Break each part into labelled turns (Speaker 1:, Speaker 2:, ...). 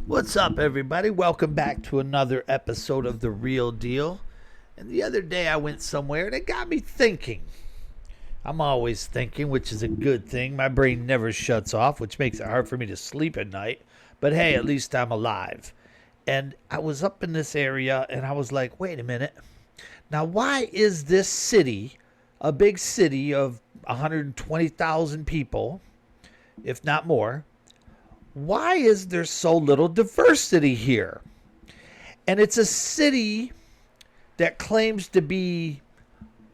Speaker 1: What's up, everybody? Welcome back to another episode of The Real Deal. And the other day I went somewhere and it got me thinking. I'm always thinking, which is a good thing. My brain never shuts off, which makes it hard for me to sleep at night. But hey, at least I'm alive. And I was up in this area and I was like, wait a minute. Now, why is this city, a big city of 120,000 people, if not more, why is there so little diversity here? And it's a city that claims to be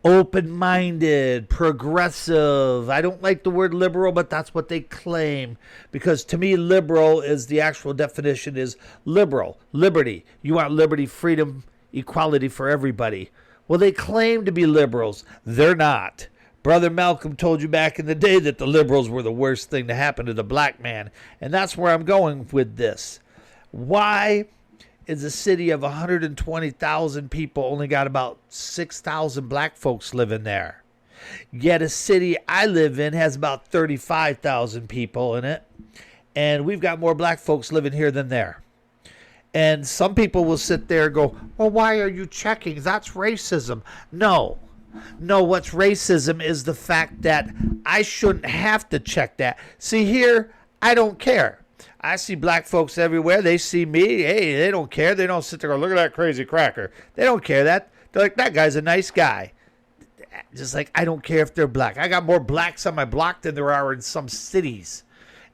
Speaker 1: open-minded, progressive. I don't like the word liberal, but that's what they claim. Because to me, liberal is the actual definition is liberal, liberty. You want liberty, freedom, equality for everybody. Well, they claim to be liberals. They're not. Brother Malcolm told you back in the day that the liberals were the worst thing to happen to the black man. And that's where I'm going with this. Why is a city of 120,000 people only got about 6,000 black folks living there? Yet a city I live in has about 35,000 people in it. And we've got more black folks living here than there. And some people will sit there and go, well, why are you checking? That's racism. No, what's racism is the fact that I shouldn't have to check that. See, here, I don't care. I see black folks everywhere. They see me. Hey, they don't care. They don't sit there and go, look at that crazy cracker. They don't care that. They're like, that guy's a nice guy. Just like, I don't care if they're black. I got more blacks on my block than there are in some cities.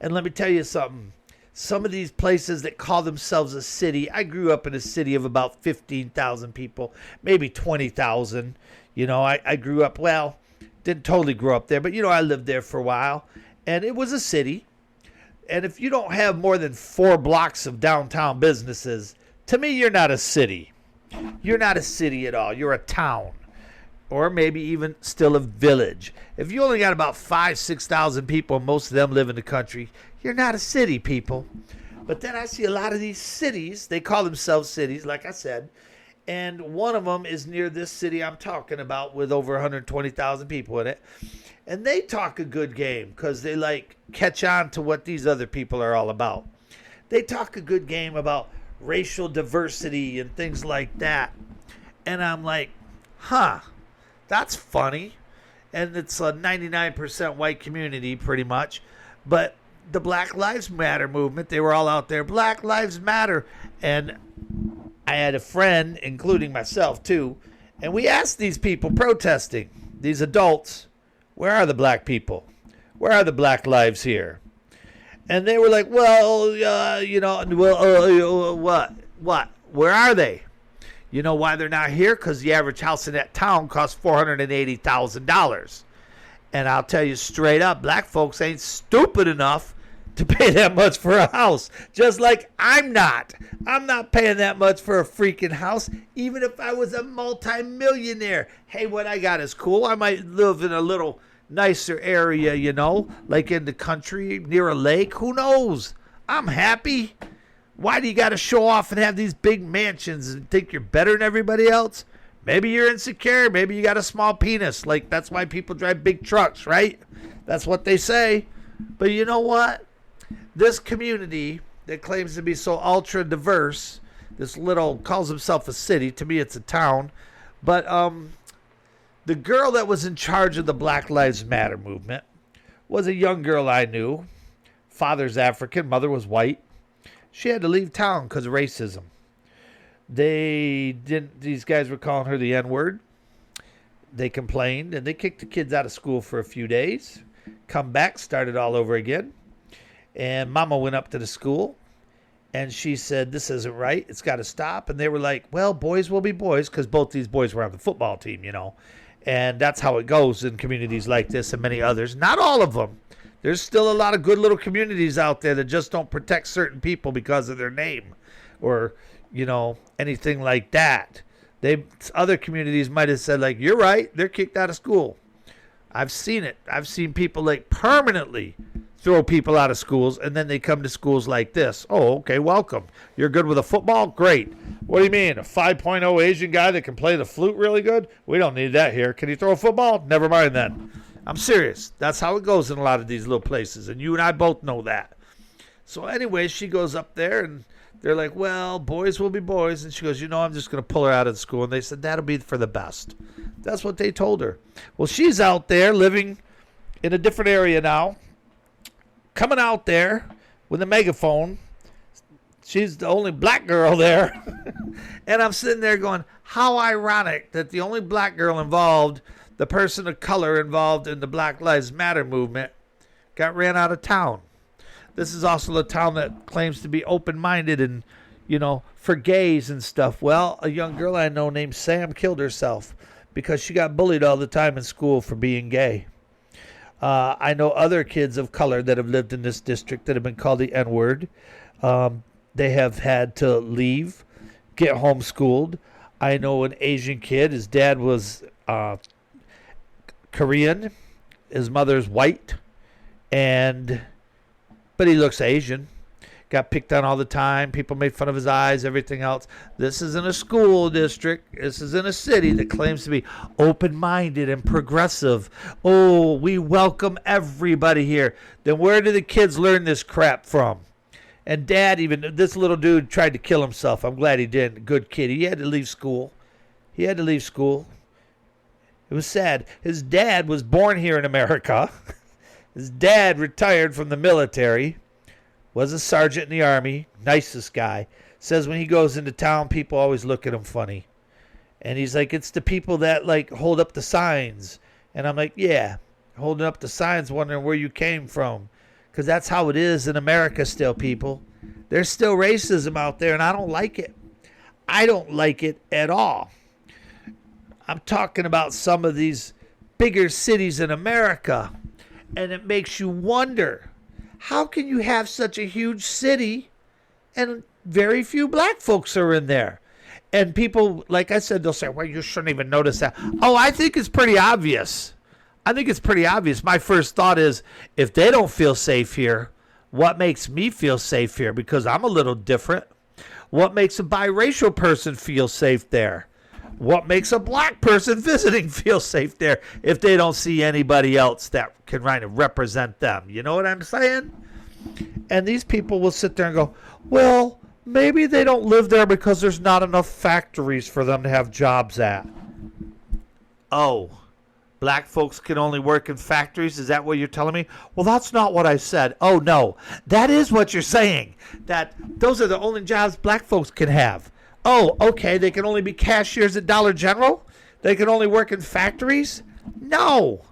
Speaker 1: And let me tell you something. Some of these places that call themselves a city, I grew up in a city of about 15,000 people, maybe 20,000. You know, I grew up, well, didn't totally grow up there, but, you know, I lived there for a while. And it was a city. And if you don't have more than 4 blocks of downtown businesses, to me, you're not a city. You're not a city at all. You're a town. Or maybe even still a village. If you only got about 5,000, 6,000 people, most of them live in the country, you're not a city, people. But then I see a lot of these cities. They call themselves cities, like I said. And one of them is near this city I'm talking about with over 120,000 people in it. And they talk a good game because they like catch on to what these other people are all about. They talk a good game about racial diversity and things like that. And I'm like, that's funny. And it's a 99% white community pretty much. But the Black Lives Matter movement, they were all out there. Black Lives Matter. And I had a friend, including myself too, and we asked these people protesting, these adults, where are the black people? Where are the black lives here? And they were like, well, what? Where are they? You know why they're not here? Because the average house in that town costs $480,000. And I'll tell you straight up, black folks ain't stupid enough to pay that much for a house. Just like I'm not. I'm not paying that much for a freaking house, even if I was a multi-millionaire. Hey, what I got is cool. I might live in a little nicer area, you know, like in the country near a lake. Who knows? I'm happy. Why do you got to show off and have these big mansions and think you're better than everybody else? Maybe you're insecure. Maybe you got a small penis. Like, that's why people drive big trucks, right? That's what they say. But you know what? This community that claims to be so ultra diverse, this little calls himself a city. To me, it's a town. But the girl that was in charge of the Black Lives Matter movement was a young girl I knew. Father's African, mother was white. She had to leave town because of racism. These guys were calling her the N-word. They complained and they kicked the kids out of school for a few days. Come back, started all over again. And mama went up to the school and she said, this isn't right. It's got to stop. And they were like, well, boys will be boys, because both these boys were on the football team, you know. And that's how it goes in communities like this and many others. Not all of them. There's still a lot of good little communities out there that just don't protect certain people because of their name or, you know, anything like that. Other communities might have said, like, you're right, they're kicked out of school. I've seen it. I've seen people like permanently throw people out of schools, and then they come to schools like this. Oh, okay, welcome. You're good with a football? Great. What do you mean, a 5.0 Asian guy that can play the flute really good? We don't need that here. Can he throw a football? Never mind then. I'm serious. That's how it goes in a lot of these little places, and you and I both know that. So anyway, she goes up there and they're like, well, boys will be boys. And she goes, I'm just going to pull her out of the school. And they said, that'll be for the best. That's what they told her. Well, she's out there living in a different area now, coming out there with a megaphone. She's the only black girl there. And I'm sitting there going, how ironic that the only black girl involved, the person of color involved in the Black Lives Matter movement, got ran out of town. This is also a town that claims to be open-minded and, for gays and stuff. Well, a young girl I know named Sam killed herself because she got bullied all the time in school for being gay. I know other kids of color that have lived in this district that have been called the N-word. They have had to leave, get homeschooled. I know an Asian kid. His dad was Korean. His mother's white. But he looks Asian. Got picked on all the time. People made fun of his eyes, everything else. This is in a school district. This is in a city that claims to be open-minded and progressive. Oh, we welcome everybody here. Then where do the kids learn this crap from? And Dad, even this little dude tried to kill himself. I'm glad he didn't. Good kid. He had to leave school. It was sad. His dad was born here in America. His dad retired from the military. Was a sergeant in the Army. Nicest guy. Says when he goes into town, people always look at him funny. And he's like, it's the people that hold up the signs. And I'm like, yeah. Holding up the signs, wondering where you came from. Because that's how it is in America still, people. There's still racism out there, and I don't like it. I don't like it at all. I'm talking about some of these bigger cities in America, and it makes you wonder, how can you have such a huge city and very few black folks are in there? And people, like I said, they'll say, well, you shouldn't even notice that. Oh, I think it's pretty obvious. My first thought is, if they don't feel safe here, what makes me feel safe here? Because I'm a little different. What makes a biracial person feel safe there? What makes a black person visiting feel safe there if they don't see anybody else that can kind of represent them? You know what I'm saying? And these people will sit there and go, well, maybe they don't live there because there's not enough factories for them to have jobs at. Oh. Black folks can only work in factories? Is that what you're telling me? Well, that's not what I said. Oh, no. That is what you're saying. That those are the only jobs black folks can have. Oh, okay. They can only be cashiers at Dollar General? They can only work in factories? No.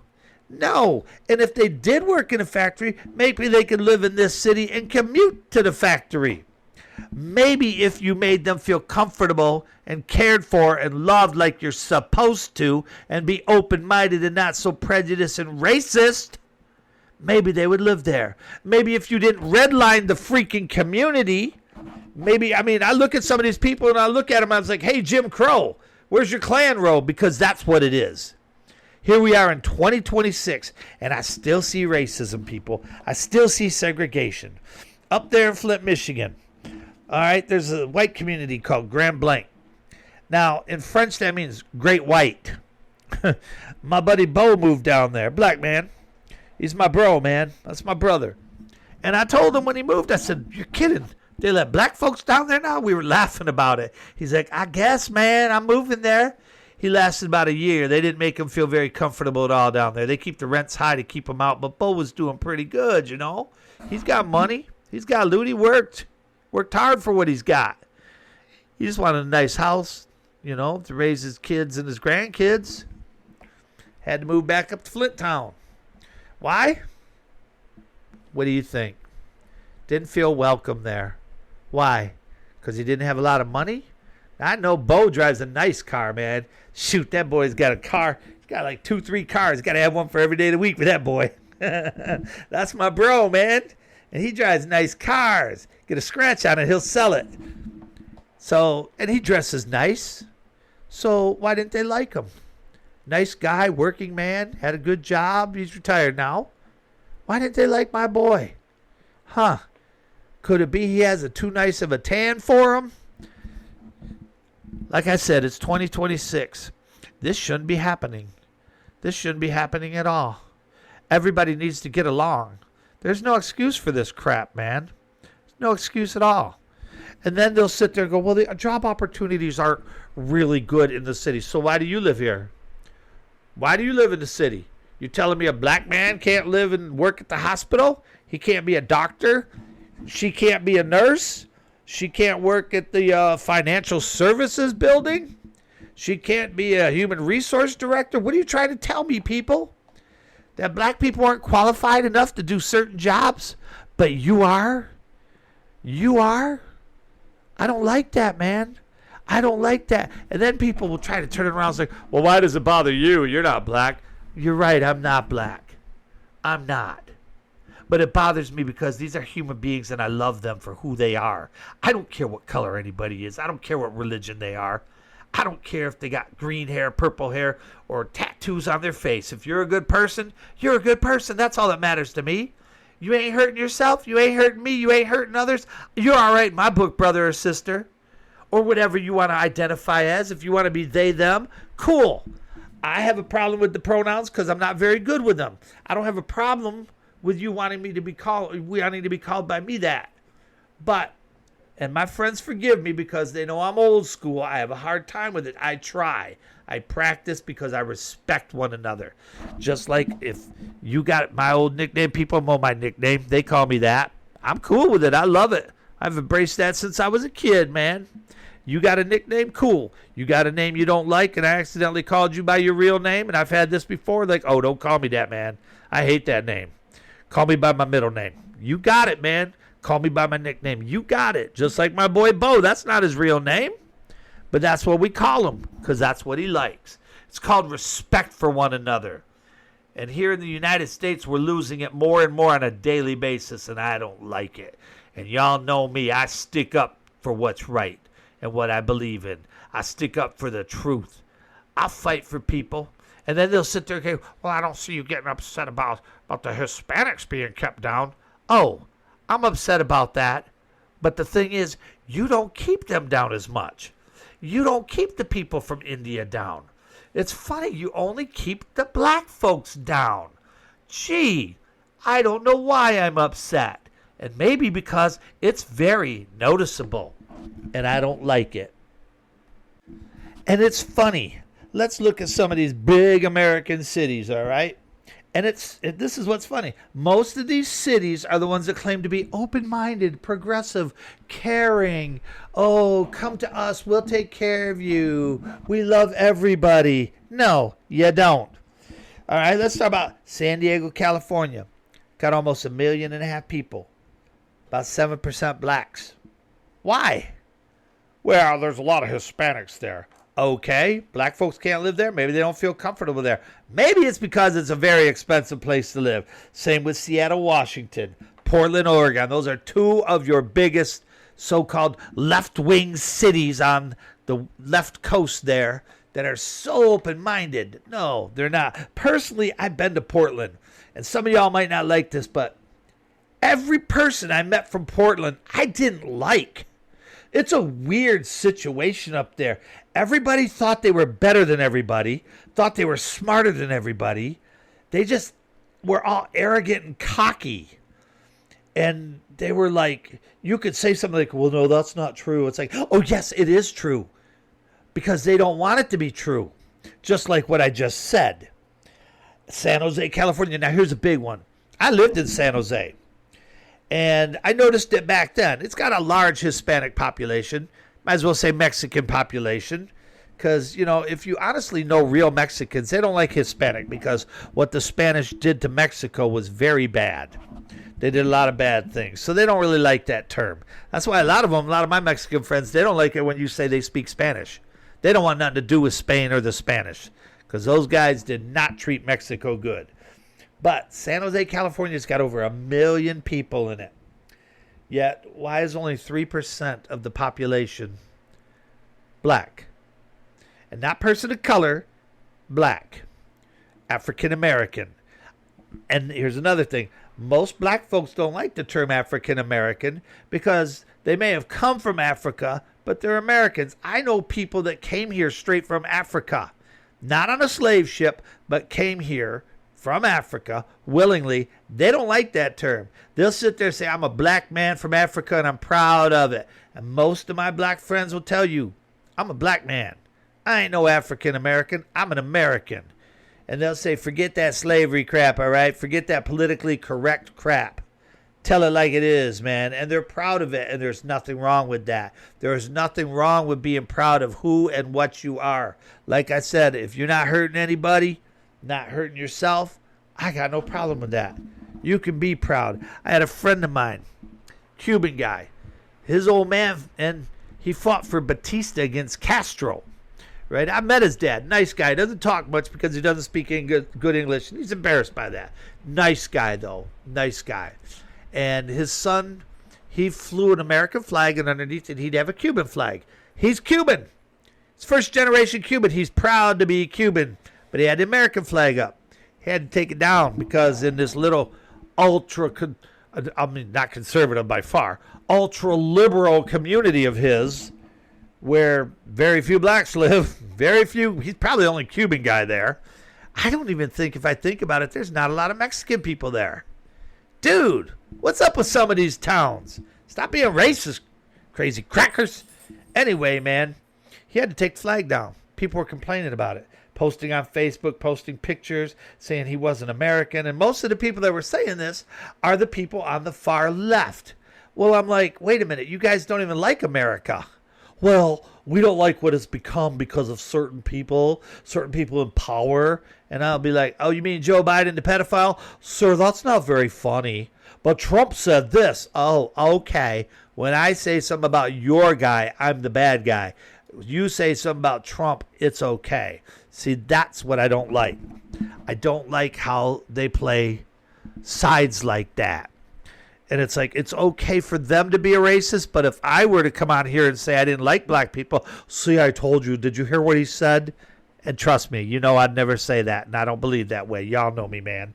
Speaker 1: And if they did work in a factory, maybe they could live in this city and commute to the factory. Maybe if you made them feel comfortable and cared for and loved like you're supposed to and be open-minded and not so prejudiced and racist, maybe they would live there. Maybe if you didn't redline the freaking community, I look at some of these people and I look at them and I was like, hey, Jim Crow, where's your Klan robe? Because that's what it is. Here we are in 2026, and I still see racism, people. I still see segregation. Up there in Flint, Michigan, all right, there's a white community called Grand Blanc. Now, in French, that means great white. My buddy Bo moved down there, black man. He's my bro, man. That's my brother. And I told him when he moved, I said, you're kidding. They let black folks down there now? We were laughing about it. He's like, I guess, man, I'm moving there. He lasted about a year. They didn't make him feel very comfortable at all down there. They keep the rents high to keep him out. But Bo was doing pretty good, you know. He's got money. He's got loot. He worked hard for what he's got. He just wanted a nice house, you know, to raise his kids and his grandkids. Had to move back up to Flint Town. Why? What do you think? Didn't feel welcome there. Why? Because he didn't have a lot of money? I know Bo drives a nice car, man. Shoot, that boy's got a car. He's got like 2-3 cars. Got to have one for every day of the week for that boy. That's my bro, man. And he drives nice cars. Get a scratch on it, he'll sell it. So, and he dresses nice. So why didn't they like him? Nice guy, working man, had a good job. He's retired now. Why didn't they like my boy? Huh. Could it be he has a too nice of a tan for him? Like I said, it's 2026. This shouldn't be happening. This shouldn't be happening at all. Everybody needs to get along. There's no excuse for this crap, man. No excuse at all. And then they'll sit there and go, well, the job opportunities aren't really good in the city. So why do you live here? Why do you live in the city? You're telling me a black man can't live and work at the hospital? He can't be a doctor? She can't be a nurse? She can't work at the financial services building? She can't be a human resource director? What are you trying to tell me, people? That black people aren't qualified enough to do certain jobs? But you are? You are? I don't like that, man. I don't like that. And then people will try to turn it around and say, well, why does it bother you? You're not black. You're right, I'm not black. I'm not. But it bothers me because these are human beings and I love them for who they are. I don't care what color anybody is. I don't care what religion they are. I don't care if they got green hair, purple hair, or tattoos on their face. If you're a good person, you're a good person. That's all that matters to me. You ain't hurting yourself. You ain't hurting me. You ain't hurting others. You're all right in my book, brother or sister. Or whatever you want to identify as. If you want to be they, them, cool. I have a problem with the pronouns because I'm not very good with them. I don't have a problem with you wanting to be called by me that. But, and my friends forgive me because they know I'm old school. I have a hard time with it. I try. I practice because I respect one another. Just like if you got my old nickname, people know my nickname. They call me that. I'm cool with it. I love it. I've embraced that since I was a kid, man. You got a nickname? Cool. You got a name you don't like and I accidentally called you by your real name, and I've had this before, like, oh, don't call me that, man. I hate that name. Call me by my middle name. You got it, man. Call me by my nickname. You got it. Just like my boy Bo. That's not his real name, but that's what we call him because that's what he likes. It's called respect for one another. And here in the United States, we're losing it more and more on a daily basis, and I don't like it. And y'all know me. I stick up for what's right and what I believe in. I stick up for the truth. I'll fight for people. And then they'll sit there and go, well, I don't see you getting upset about the Hispanics being kept down. Oh, I'm upset about that. But the thing is, you don't keep them down as much. You don't keep the people from India down. It's funny, you only keep the black folks down. Gee, I don't know why I'm upset. And maybe because it's very noticeable. And I don't like it. And it's funny. Let's look at some of these big American cities, all right? And this is what's funny. Most of these cities are the ones that claim to be open-minded, progressive, caring. Oh, come to us. We'll take care of you. We love everybody. No, you don't. All right, let's talk about San Diego, California. Got almost 1.5 million people. About 7% blacks. Why? Well, there's a lot of Hispanics there. Okay, black folks can't live there. Maybe they don't feel comfortable there. Maybe it's because it's a very expensive place to live. Same with Seattle, Washington, Portland, Oregon. Those are two of your biggest so-called left-wing cities on the left coast there that are so open-minded. No, they're not. Personally, I've been to Portland, and some of y'all might not like this, but every person I met from Portland, I didn't like. It's a weird situation up there. Everybody thought they were better than everybody, thought they were smarter than everybody. They just were all arrogant and cocky. And they were like, you could say something like, well, no, that's not true. It's like, oh, yes, it is true. Because they don't want it to be true. Just like what I just said. San Jose, California. Now, here's a big one. I lived in San Jose. And I noticed it back then. It's got a large Hispanic population. Might as well say Mexican population. Because, you know, if you honestly know real Mexicans, they don't like Hispanic because what the Spanish did to Mexico was very bad. They did a lot of bad things. So they don't really like that term. That's why a lot of my Mexican friends, they don't like it when you say they speak Spanish. They don't want nothing to do with Spain or the Spanish. Because those guys did not treat Mexico good. But San Jose, California's got over 1 million people in it. Yet, why is only 3% of the population black? And not person of color, black. African American. And here's another thing. Most black folks don't like the term African American because they may have come from Africa, but they're Americans. I know people that came here straight from Africa. Not on a slave ship, but came here from Africa willingly, they don't like that term. They'll sit there and say, I'm a black man from Africa and I'm proud of it. And most of my black friends will tell you, I'm a black man. I ain't no African American. I'm an American. And they'll say, forget that slavery crap, all right? Forget that politically correct crap. Tell it like it is, man. And they're proud of it, and there's nothing wrong with that. There's nothing wrong with being proud of who and what you are. Like I said, if you're not hurting anybody, not hurting yourself, I got no problem with that. You can be proud. I had a friend of mine, Cuban guy. His old man, and he fought for Batista against Castro. Right? I met his dad. Nice guy. Doesn't talk much because he doesn't speak good English. And he's embarrassed by that. Nice guy, though. Nice guy. And his son, he flew an American flag, and underneath it, he'd have a Cuban flag. He's Cuban. He's first generation Cuban. He's proud to be Cuban. But he had the American flag up. He had to take it down because in this little not conservative by far, ultra liberal community of his, where very few blacks live, very few, he's probably the only Cuban guy there. I don't even think, if I think about it, there's not a lot of Mexican people there. Dude, what's up with some of these towns? Stop being racist, crazy crackers. Anyway, man, he had to take the flag down. People were complaining about it, posting on Facebook, posting pictures, saying he wasn't American. And most of the people that were saying this are the people on the far left. Well, I'm like, wait a minute, you guys don't even like America. Well, we don't like what it's become because of certain people in power. And I'll be like, oh, you mean Joe Biden, the pedophile? Sir, that's not very funny. But Trump said this. Oh, okay. When I say something about your guy, I'm the bad guy. You say something about Trump, it's okay. See, that's what I don't like. I don't like how they play sides like that. And it's like, it's okay for them to be a racist, but if I were to come out here and say I didn't like black people, see, I told you, did you hear what he said? And trust me, you know I'd never say that, and I don't believe that way. Y'all know me, man.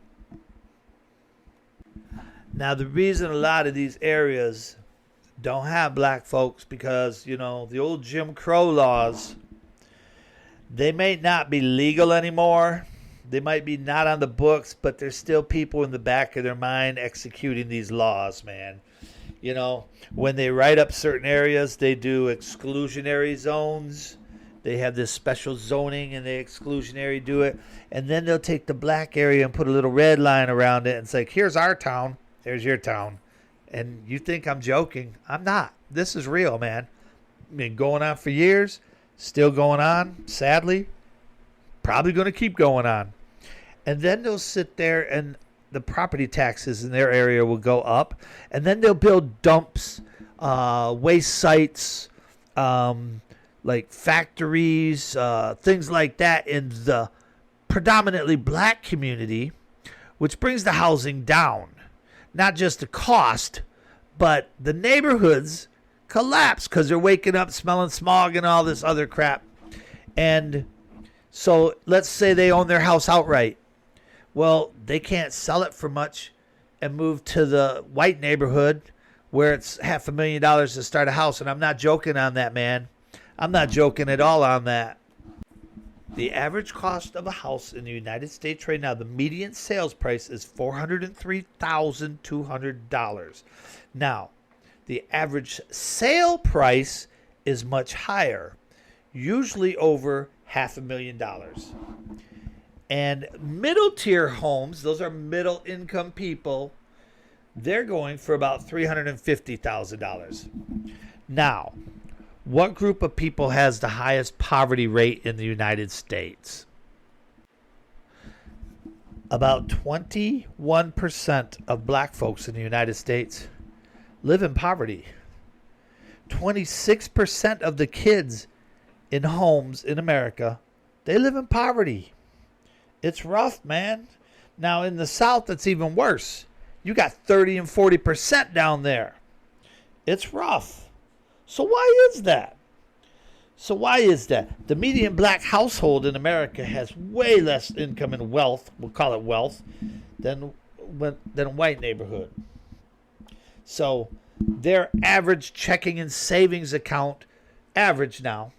Speaker 1: Now, the reason a lot of these areas don't have black folks, because, you know, the old Jim Crow laws, they may not be legal anymore. They might be not on the books, but there's still people in the back of their mind executing these laws, man. You know, when they write up certain areas, they do exclusionary zones. They have this special zoning and they exclusionary do it. And then they'll take the black area and put a little red line around it and say, here's our town, there's your town. And you think I'm joking. I'm not. This is real, man. I mean, going on for years, still going on, sadly. Probably going to keep going on. And then they'll sit there and the property taxes in their area will go up. And then they'll build dumps, waste sites, like factories, things like that in the predominantly black community, which brings the housing down. Not just the cost, but the neighborhoods collapse because they're waking up smelling smog and all this other crap. And so let's say they own their house outright. Well, they can't sell it for much and move to the white neighborhood where it's $500,000 to start a house. And I'm not joking on that, man. I'm not joking at all on that. The average cost of a house in the United States right now, the median sales price is $403,200. Now, the average sale price is much higher, usually over $500,000. And middle tier homes, those are middle income people, they're going for about $350,000. Now, what group of people has the highest poverty rate in the United States? About 21% of black folks in the United States live in poverty. 26% of the kids in homes in America, they live in poverty. It's rough, man. Now, in the South, it's even worse. You got 30 and 40% down there. It's rough. So why is that? The median black household in America has way less income and wealth, we'll call it wealth, than a white neighborhood. So their average checking and savings account, average now,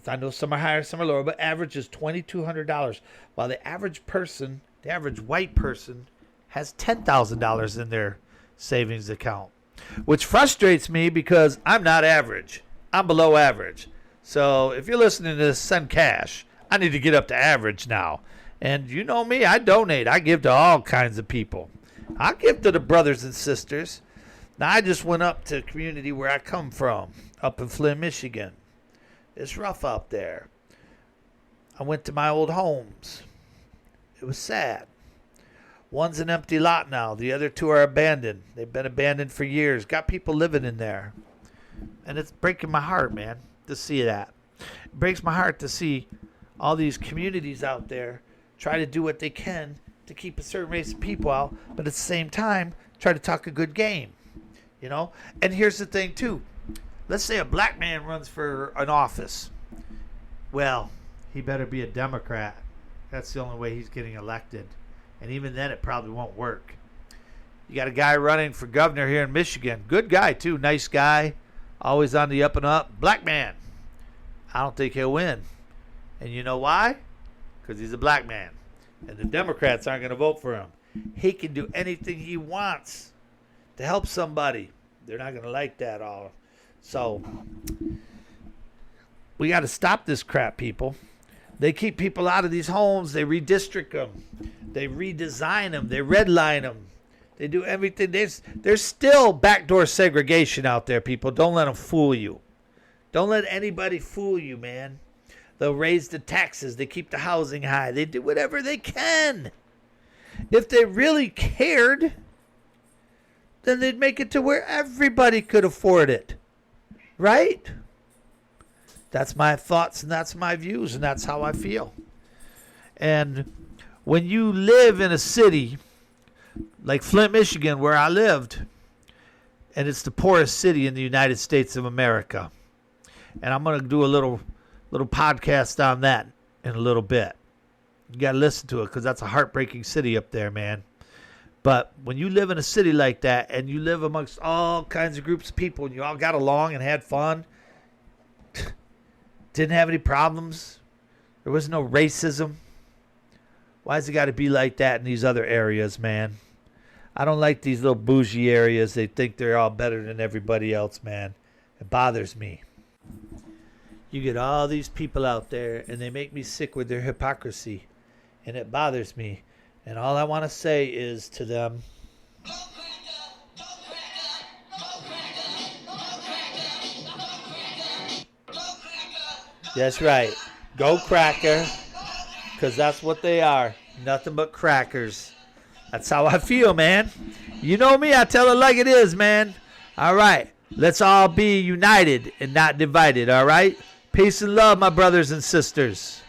Speaker 1: I know some are higher, some are lower, but average is $2,200, while the average person The average white person has $10,000 in their savings account, which frustrates me because I'm not average. I'm below average. So if you're listening to this, send cash. I need to get up to average now. And you know me, I donate. I give to all kinds of people. I give to the brothers and sisters. Now, I just went up to a community where I come from, up in Flint, Michigan. It's rough out there. I went to my old homes. It was sad. One's an empty lot now. The other two are abandoned. They've been abandoned for years. Got people living in there. And it's breaking my heart, man, to see that. It breaks my heart to see all these communities out there try to do what they can to keep a certain race of people out, but at the same time, try to talk a good game. You know? And here's the thing, too. Let's say a black man runs for an office. Well, he better be a Democrat. That's the only way he's getting elected. And even then, it probably won't work. You got a guy running for governor here in Michigan. Good guy, too. Nice guy. Always on the up and up. Black man. I don't think he'll win. And you know why? Because he's a black man. And the Democrats aren't going to vote for him. He can do anything he wants to help somebody. They're not going to like that all. So, we got to stop this crap, people. They keep people out of these homes. They redistrict them. They redesign them. They redline them. They do everything. There's still backdoor segregation out there, people. Don't let them fool you. Don't let anybody fool you, man. They'll raise the taxes. They keep the housing high. They do whatever they can. If they really cared, then they'd make it to where everybody could afford it. Right? That's my thoughts and that's my views and that's how I feel. And when you live in a city like Flint, Michigan, where I lived, and it's the poorest city in the United States of America, and I'm going to do a little podcast on that in a little bit. You got to listen to it because that's a heartbreaking city up there, man. But when you live in a city like that and you live amongst all kinds of groups of people and you all got along and had fun, didn't have any problems, there was no racism, why has it got to be like that in these other areas, man? I don't like these little bougie areas. They think they're all better than everybody else, man. It bothers me. You get all these people out there, and they make me sick with their hypocrisy, and it bothers me. And all I want to say is to them, that's right, go cracker, because that's what they are, nothing but crackers. That's how I feel, man. You know me, I tell it like it is, man. All right, let's all be united and not divided, all right? Peace and love, my brothers and sisters.